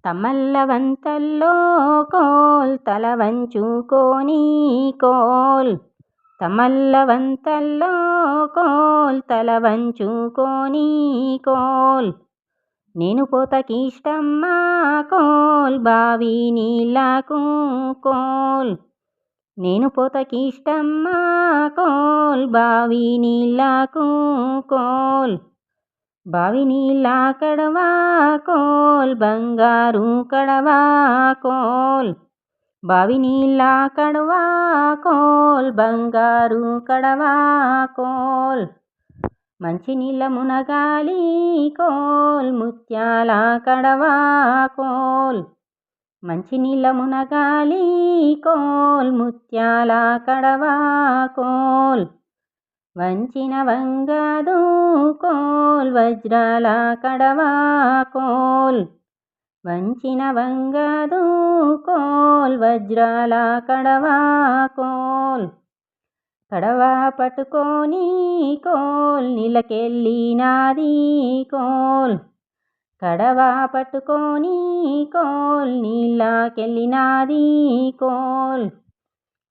తమల్లవంతల్లో coal తల వంచుకొని coal తమల్లవంతల్లో coal తల వంచుకొని కోల్ నేను పోతకిష్టమ్మా కోల్ బావి నీళ్ళకు కోల్ నేను పోతకిష్టమ్మా కోల్ బావి నీళ్ళకు కోల్ బావి నీళ్ళ కడవా కోల్ బంగారు కడవా కోల్ బావి నీళ్ళ కడవా కోల్ బంగారు కడవా కోల్ మంచి నీళ్ళ మునగాలి కోల్ ముత్యాల కడవా కోల్ మంచి నీళ్ళ మునగాలి కోల్ ముత్యాల కడవా కోల్ వంచిన వంగదు కోల్ వజ్రాల కడవా కోల్ వంచిన వంగదు కోల్ వజ్రాల కడవా కోల్ కడవా పట్టుకొని కోల్ నీళ్ళకెళ్ళినాది కోల్ కడవా పట్టుకొని కోల్ నీళ్ళకెళ్ళినాది కోల్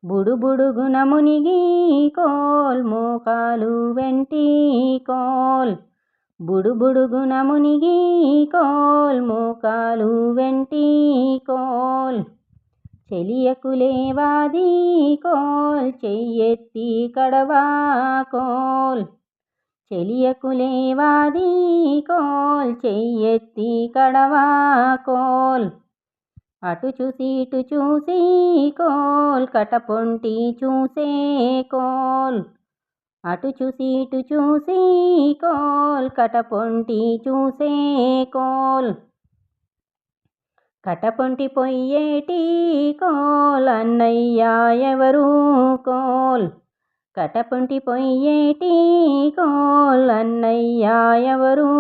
బుడుబుడుగున మునిగి కోల్ మోకాలు వెంటి కోల్ బుడుబుడుగున మునిగి కోల్ మోకాలు వెంటి కోల్ చెలియకు లేవాది కోల్ చెయ్యెత్తి కడవా కోల్ చెలియకు లేవాది కోల్ చెయ్యెత్తి కడవా కోల్ అటు చూసి ఇటు చూసి కోల్ కటపొంటి చూసే కోల్ అటు చూసి ఇటు చూసి కోల్ కటపొంటి చూసే కోల్ కటపొంటి పొయ్యేటి కోల్ అన్నయ్య ఎవరు కోల్ కటపొంటి పొయ్యేటి కోల్ అన్నయ్య ఎవరు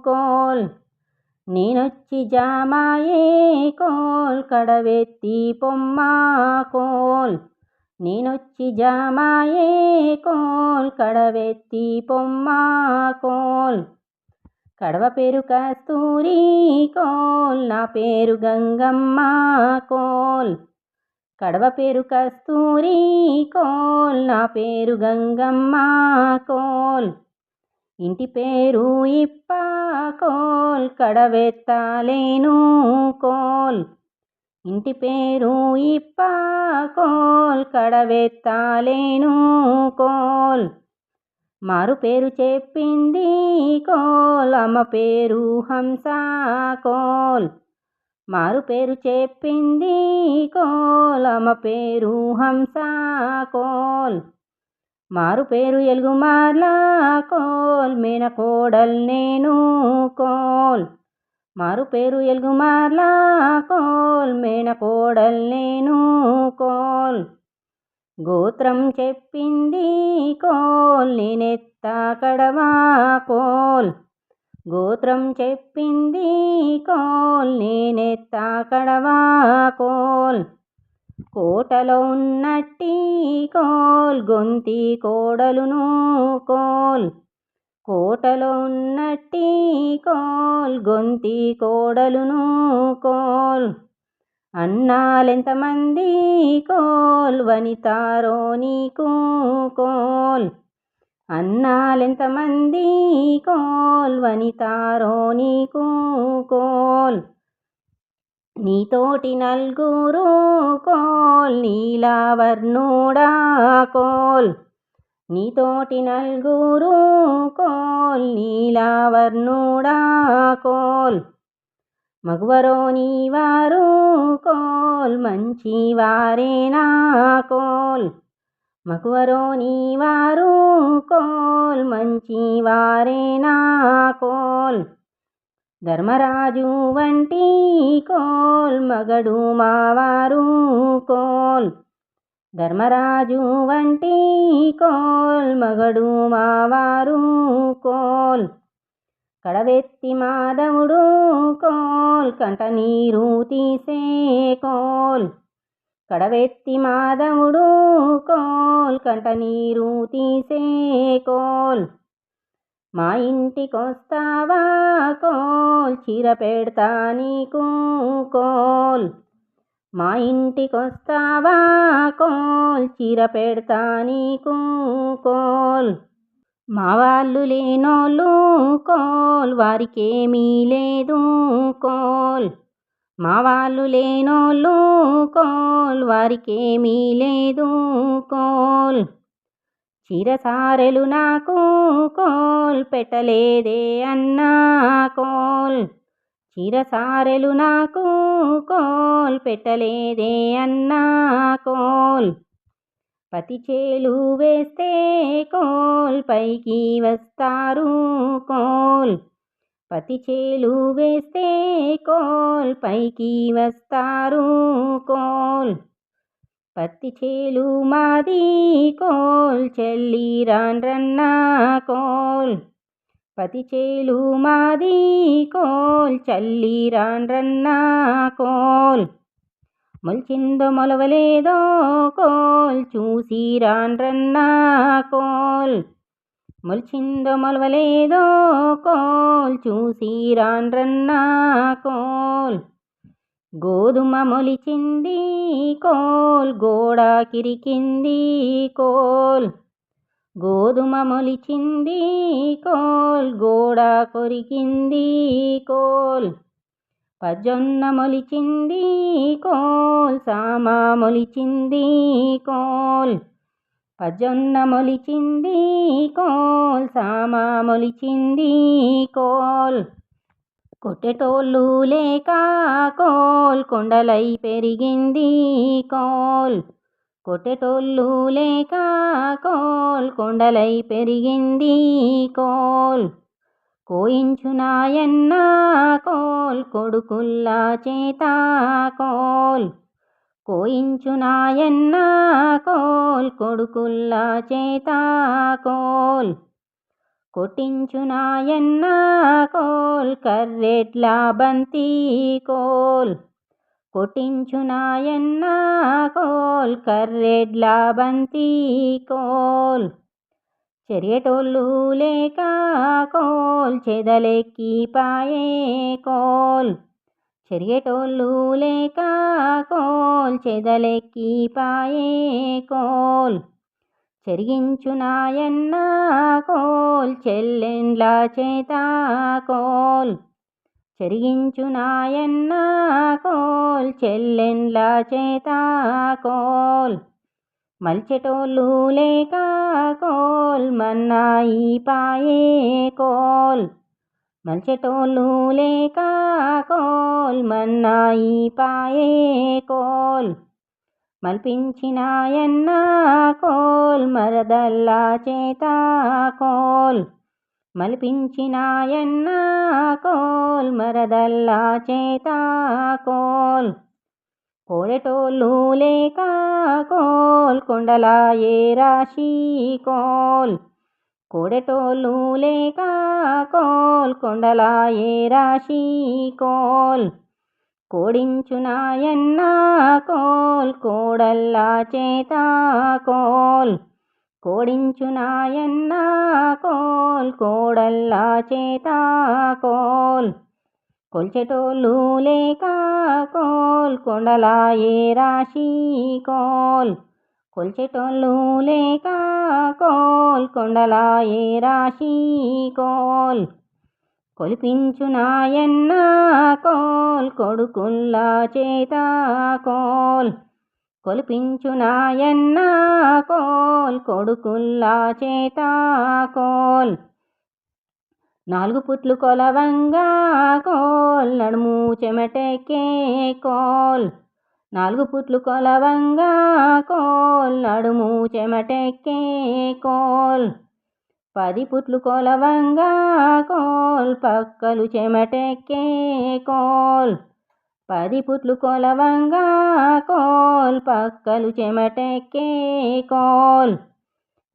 కోల్ నేనొచ్చి జామాయే కోల్ కడవెత్తి పొమ్మా కోల్ నేనొచ్చి జామాయే కోల్ కడవెత్తి పొమ్మా కోల్ కడవ పేరు కస్తూరి కోల్ నా పేరు గంగమ్మ కోల్ కడవ పేరు కస్తూరి కోల్ నా పేరు గంగమ్మ కోల్ ఇంటి పేరు ఇప్ప కోల్ కడవెత్తలేను కోల్ ఇంటి పేరు ఇప్ప కోల్ కడవెత్తలేను కోల్ మారు పేరు చెప్పింది కోల్ అమ్మ పేరు హంస కోల్ మారు పేరు చెప్పింది కోల్ అమ్మ పేరు హంస కోల్ మారు పేరు ఎలుగుమార్ల కోల్ మేనకోడల్ నేను కోల్ మారు పేరు ఎలుగుమార్ల కోల్ మేనకోడల్ నేను కోల్ గోత్రం చెప్పింది కోల్ నేనెత్త కడవా కోల్ గోత్రం చెప్పింది కోల్ నేనెత్త కడవా కోల్ కోటలో ఉన్నట్టి కోల్ గొంతి కోడలును కోల్ కోటలో ఉన్నట్టి కోల్ గొంతి కోడలును కోల్ అన్నాలెంతమంది కోల్ వనితారో నీకు కోల్ అన్నాలెంతమంది కోల్ వనితారో నీకు కోల్ నీతోటి నల్గురు కోల్ నీలావర్ణుడా కోల్ నీతోటి నల్గురు కోల్ నీలావర్ణుడా కోల్ మగువరో నీవారు కోల్ మంచివారేనా కోల్ మగువరో నీవారు కోల్ మంచివారేనా కోల్ ధర్మరాజు వంటి కోల్ మగడు మావారు కోల్ ధర్మరాజు వంటి కోల్ మగడు మావారు కోల్ కడవెత్తి మాధవుడు కోల్ కంట నీరు తీసే కోల్ కడవెత్తి మాధవుడు కోల్ కంట నీరు తీసే కోల్ మా ఇంటికొస్తావా కోల్ చీర పెడతా నీకు కోల్ మా ఇంటికొస్తావా కోల్ చీర పెడతా నీకు కోల్ మా వాళ్ళు లేనోళ్ళు కోల్ వారికేమీ లేదు కోల్ మా వాళ్ళు లేనోళ్ళు కోల్ వారికేమీ లేదు కోల్ చీరసారెలు నాకు కోల్ పెట్టలేదే అన్నా కోల్ చీరసారెలు నాకు కోల్ పెట్టలేదే అన్నా కోల్ పతి చేలు వేస్తే కోల్ పైకి వస్తారు కోల్ పతి చేలు వేస్తే కోల్ పైకి వస్తారు కోల్ పత్తి చేలు మాది కోల్ చెల్లి రాన్రన్నా కోల్ పతి చేలు మాది కోల్ చల్లి రాన్రన్నా కోల్ మొల్చిందో మొలవలేదో కోల్ చూసి రాన్రన్నా కోల్ మొల్చిందో మొలవలేదో కోల్ చూసి రాన్రన్నా కోల్ గోధుమ మొలిచింది కోల్ గోడ కిరికింది కోల్ గోధుమ మొలిచింది కోల్ గోడ కొరికింది కోల్ పజొన్న మొలిచింది కోల్ సామా మొలిచింది కోల్ పజొన్న మొలిచింది కోల్ సామా మొలిచింది కోల్ కొట్టెటోళ్ళు లేక కోల్ కొండలై పెరిగింది కోల్ కొట్టెటోళ్ళు లేక కోల్ కొండలై పెరిగింది కోల్ కోయించునాయన్న కోల్ కొడుకుల్లా చేత కోల్ కోయించునాయన్న కోల్ కొడుకుల్లా చేత కోల్ కొట్టించునాయన్న కోల్ కర్రెట్లా బంతి కోల్ కొట్టించునాయన్న కోల్ కర్రెడ్లా బంతి కోల్ చెరియటోళ్ళు లేక కోల్ చెదలెక్కి పాయే కోల్ చెరియటోళ్ళు లేక కోల్ చెదలెక్కి పాయే కోల్ చెరిగించునాయన్న కోల్ చెల్లెండ్ల చేత కోల్ చెరిగించునాయన్న కోల్ చెల్లెండ్ల చేత కోల్ మల్చెటోళ్ళు లేక కోల్ మన్నాయి పాయే కోల్ మల్చెటోళ్ళు లేక కోల్ మన్నాయి పాయే కోల్ మల్పించినాయన్న కోల్ మరదల్లా చేత కోల్ మల్పించినాయన్న కోల్ మరదల్లా చేత కోల్ కోడెటోళ్ళు లేక కోల్ కొండలాయే రాశి కోల్ కోడెటోళ్ళు లేక కోల్ కొండలాయే రాశి కోల్ కోడించునాయన్న కోల్ కోడల్లా చేత కోల్ కోడించునాయన్న కోల్ కోడల్లా చేత కోల్ కొల్చెటోళ్ళు లేక కోల్ కొండలాయే రాశి కోల్ కొల్చెటోళ్ళు లేక కోల్ కొండలాయే రాశి కోల్ కొలిపించునాయన్న కోల్ కొడుకుల్లా చేత కోల్ కొలిపించునాయన్న కోల్ కొడుకుల్లా చేత కోల్ 4 పుట్లు కొలవంగా కోల్ నడుము చెమటెక్కే కోల్ 4 పుట్లు కొలవంగా కోల్ నడుము చెమటెక్కే కోల్ 10 పుట్లు కొలవంగా కోల్ పక్కలు చెమటెక్కే కోల్ 10 పుట్లు కొలవంగా కోల్ పక్కలు చెమటెక్కే కోల్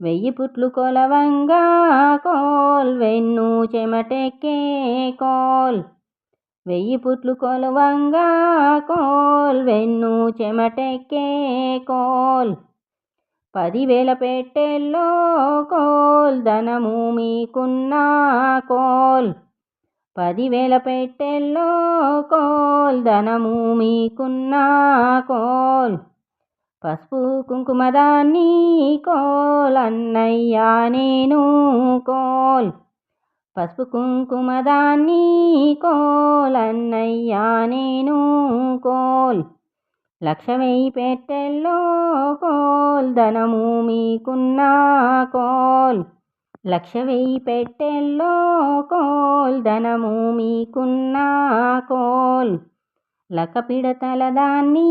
1000 పుట్లు కొలవంగా కోల్ వెన్ను చెమటెక్కే కోల్ 1000 పుట్లు కొలవంగా కోల్ వెన్ను చెమటెక్కే కోల్ 10,000 పెట్టెల్లో కోల్ కోల్ ధనము మీకున్నా కోల్ 10,000 పెట్టెల్లో కోల్ ధనము మీకున్నా కోల్ పసుపు కుంకుమదాన్ని కోల్ అన్నయ్యా నేను కోల్ పసుపు కుంకుమదాన్ని కోల్ అన్నయ్యా నేను కోల్ 1,00,000 పెట్టెల్లో కోల్ ధనము మీకున్నా కోల్ 1,00,000 పెట్టెల్లో కోల్ ధనము మీకున్నా కోల్ లక్క పిడతల దాన్ని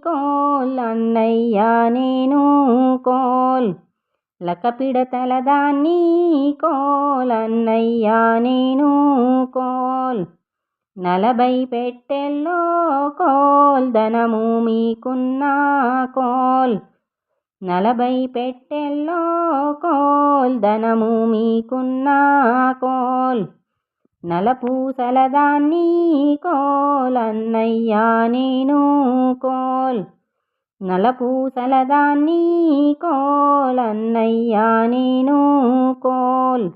కోల్ అన్నయ్యా నేను కోల్ లక్క పిడతల దాన్ని కోల్ అన్నయ్యా నేను కోల్ 40 పెట్టెల్లో కోల్ ధనము మీకున్నా కోల్ 40 పెట్టెల్లో కోల్ ధనము మీకున్నా కోల్ నలపూసల దాన్ని కోల్ అన్నయ్యా నేను కోల్ నలపూసల దాన్ని కోల్ అన్నయ్యా నేను కోల్